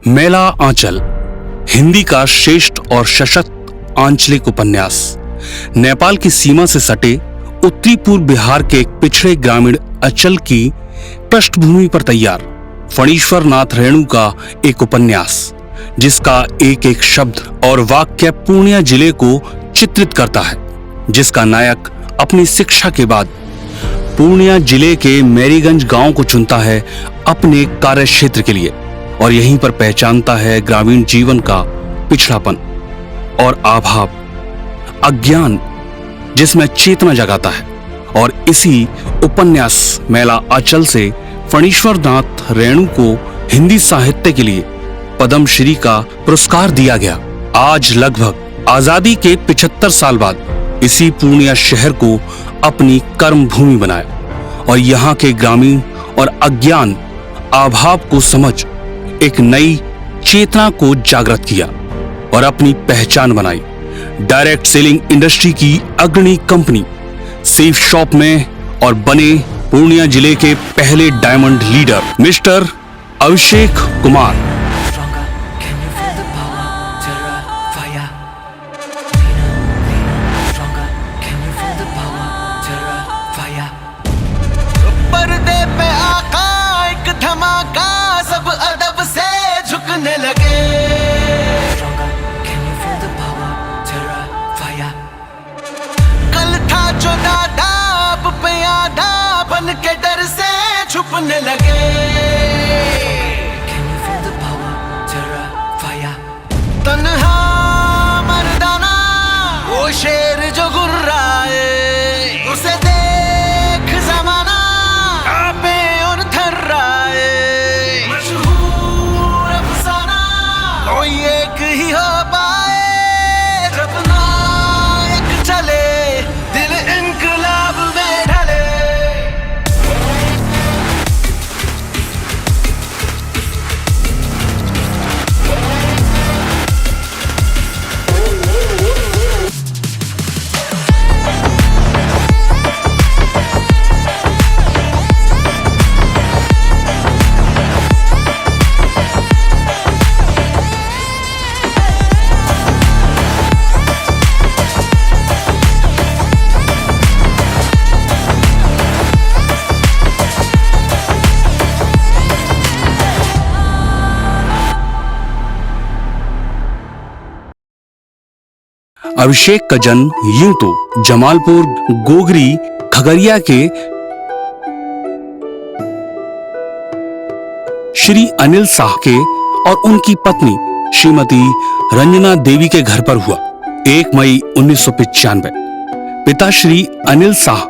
मेला आंचल हिंदी का श्रेष्ठ और सशक्त आंचलिक उपन्यास नेपाल की सीमा से सटे उत्तरी पूर्व बिहार के एक पिछड़े ग्रामीण अंचल की पृष्ठभूमि पर तैयार फणीश्वर नाथ रेणु का एक उपन्यास, जिसका एक एक शब्द और वाक्य पूर्णिया जिले को चित्रित करता है, जिसका नायक अपनी शिक्षा के बाद पूर्णिया जिले के मैरीगंज गांव को चुनता है अपने कार्य क्षेत्र के लिए और यहीं पर पहचानता है ग्रामीण जीवन का पिछड़ापन और अभाव, अज्ञान जिसमें चेतना जगाता है। और इसी उपन्यास मेला आंचल से फणीश्वर नाथ रेणु को हिंदी साहित्य के लिए पद्मश्री का पुरस्कार दिया गया। आज लगभग आजादी के 75 साल बाद इसी पूर्णिया शहर को अपनी कर्म भूमि बनाया और यहाँ के ग्रामीण और अज्ञान अभाव को समझ एक नई चेतना को जागृत किया और अपनी पहचान बनाई। डायरेक्ट सेलिंग इंडस्ट्री की अग्रणी कंपनी सेफ शॉप में और बने पूर्णिया जिले के पहले diamond leader mister Abhishek Kumar. के डर से छुपने लगे। Can you feel the power? जरा fire. तन्हा मर्दाना वो शेर जो गुर्राए, उसे देख जमाना कांपे और थर्राए। मशहूर अफसाना कोई एक ही हो पाए, जब नायक चले दिल इनकलाब में ढले। अभिषेक का जन्म यूं तो जमालपुर गोगरी खगड़िया के श्री अनिल शाह के और उनकी पत्नी श्रीमती रंजना देवी के घर पर हुआ 1 मई 1995। पिता श्री अनिल शाह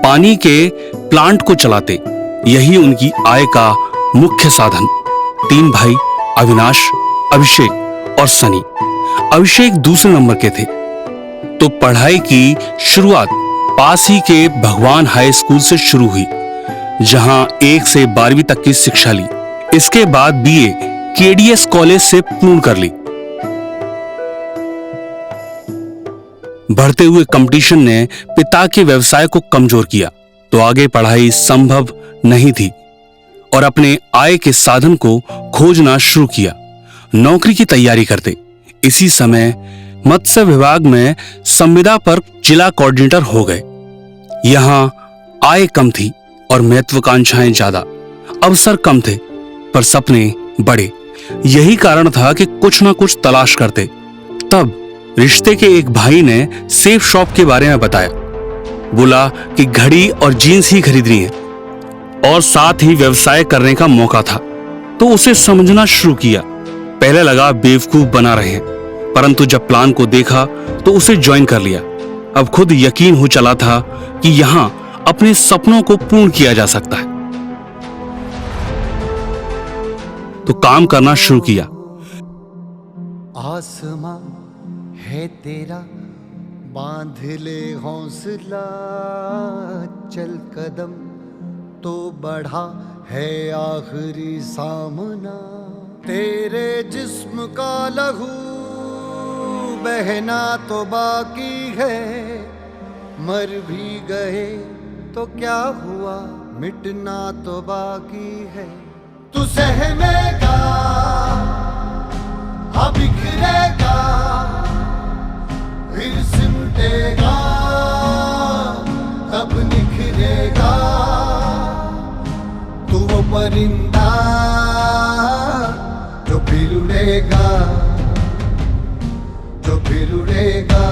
पानी के प्लांट को चलाते, यही उनकी आय का मुख्य साधन। 3 भाई अविनाश, अभिषेक और सनी। अभिषेक दूसरे नंबर के थे, तो पढ़ाई की शुरुआत पास ही के भगवान हाई स्कूल से शुरू हुई, जहां 1 से 12वीं तक की शिक्षा ली। इसके बाद बीए केडीएस कॉलेज से पूर्ण कर ली। बढ़ते हुए कंपटीशन ने पिता के व्यवसाय को कमजोर किया, तो आगे पढ़ाई संभव नहीं थी और अपने आय के साधन को खोजना शुरू किया। नौकरी की तैयारी करते इसी समय मत्स्य विभाग में संविदा पर जिला कोऑर्डिनेटर हो गए। यहाँ आय कम थी और महत्वाकांक्षाएं ज्यादा, अवसर कम थे पर सपने बड़े। यही कारण था कि कुछ ना कुछ तलाश करते। तब रिश्ते के एक भाई ने सेफ शॉप के बारे में बताया। बोला कि घड़ी और जीन्स ही खरीदनी है और साथ ही व्यवसाय करने का मौका था, तो उसे समझना शुरू किया। पहले लगा बेवकूफ बना रहे हैं, परंतु जब प्लान को देखा तो उसे ज्वाइन कर लिया। अब खुद यकीन हो चला था कि यहां अपने सपनों को पूर्ण किया जा सकता है, तो काम करना शुरू किया। आसमां है तेरा, बांध ले हौसला, चल कदम तो बढ़ा है आखिरी सामना। तेरे जिस्म का लहू बहना तो बाकी है, मर भी गए तो क्या हुआ, मिटना तो बाकी है। तू सहमेगा, हाँ बिखरेगा, फिर सिमटेगा, तब निखरेगा। तू वो परिंदा जो फिर उड़ेगा, जो फिर उड़ेगा।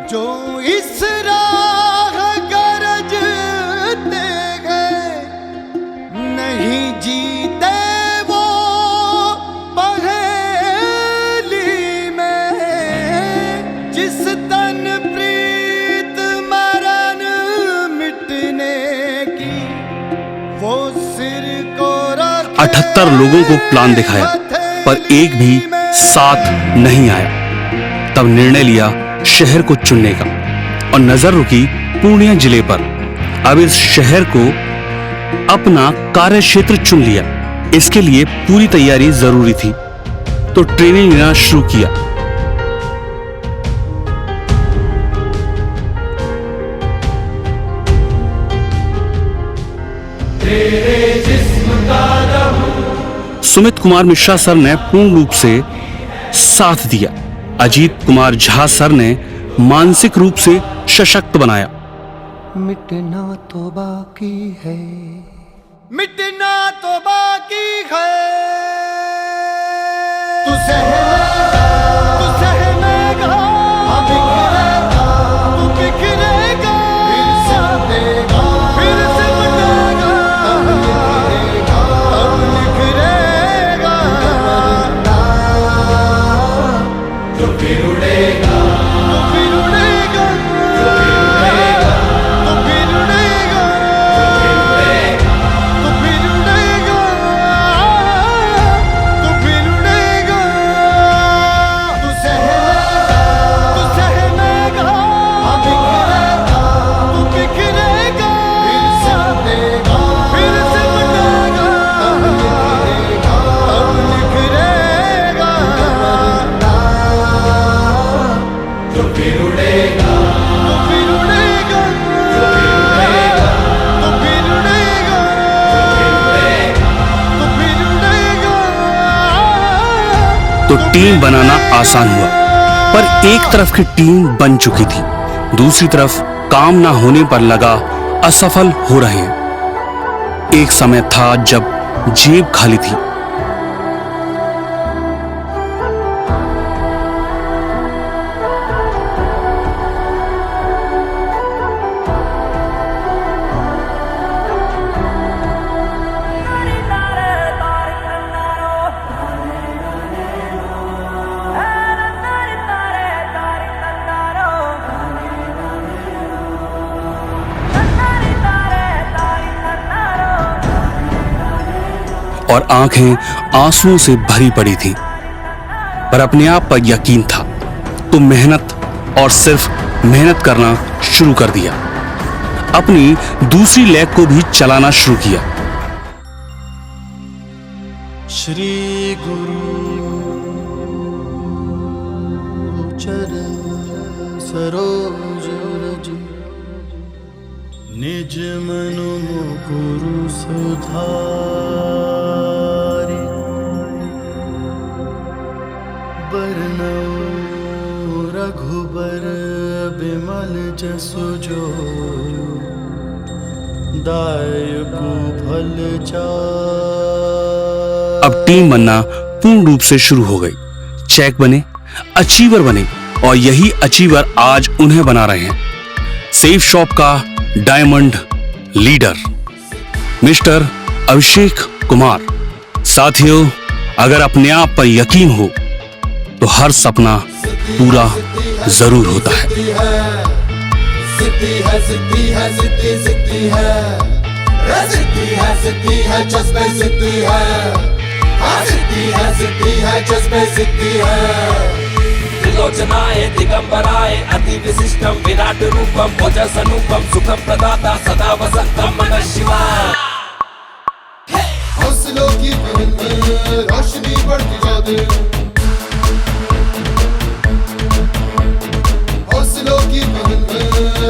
जो इस राह गरजते गए, नहीं जीते वो पहेली में। जिस तन प्रीत मरण मिटने की, वो सिर को 78 लोगों को प्लान दिखाया, पर एक भी साथ नहीं आया। तब निर्णय लिया शहर को चुनने का और नजर रुकी पूर्णिया जिले पर। अब इस शहर को अपना कार्य क्षेत्र चुन लिया। इसके लिए पूरी तैयारी जरूरी थी, तो ट्रेनिंग लेना शुरू किया। सुमित कुमार मिश्रा सर ने पूर्ण रूप से साथ दिया। अजीत कुमार झा सर ने मानसिक रूप से सशक्त बनाया। मिटना तो बाकी है, मिटना तो बाकी है। तू सहमेगा, तू सहमेगा, हाँ बिखरेगा, तू बिखरेगा, फिर सिमटेगा, फिर सिमटेगा, तब निखरेगा, जो फिर उड़ेगा, तो फिर उड़ेगा, तो फिर उड़ेगा, तो फिर उड़ेगा, तो फिर उड़ेगा। तू सहमेगा, तू सहमेगा, हाँ बिखरेगा, तू बिखरेगा, फिर सिमटेगा, फिर सिमटेगा, तब निखरेगा, जो फिर उड़ेगा, तो फिर उड़ेगा, तो फिर उड़ेगा, तो फिर उड़ेगा। तो टीम बनाना आसान हुआ, पर एक तरफ की टीम बन चुकी थी, दूसरी तरफ काम ना होने पर लगा असफल हो रहे हैं। एक समय था जब जेब खाली थी। और आंखें आंसुओं से भरी पड़ी थी, पर अपने आप पर यकीन था, तो मेहनत और सिर्फ मेहनत करना शुरू कर दिया। अपनी दूसरी लेग को भी चलाना शुरू किया। श्री गुरु चरण सरोज रज, निज मनु मुकुरु सुधारि। बरनउँ रघुबर बिमल जसु जो, दायक फल अब टीम बनना पूर्ण रूप से शुरू हो गई। चेक बने, अचीवर बने और यही अचीवर आज उन्हें बना रहे हैं सेफ शॉप का diamond leader mister Abhishek Kumar. साथियों, अगर अपने आप पर यकीन हो तो हर सपना पूरा जरूर होता है। सिद्धि है, सिद्धि है, सिद्धि सिद्धि है, सिद्धि है, सिद्धि है, जज्बे सिद्धि है, सिद्धि है, सिद्धि है, जज्बे सिद्धि है। त्रिलोचनाय दिगंबराय अति विशिष्टम विराट रूपम ओजस अनुपम सुखम प्रदाता सदा वसंतम नमः शिवाय। हौसलों की महल में रोशनी बढ़ती जा दे, हौसलों की महल में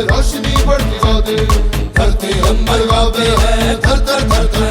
रोशनी बढ़ती जा दे। धरती अंबर गावे है, थर थर थर थर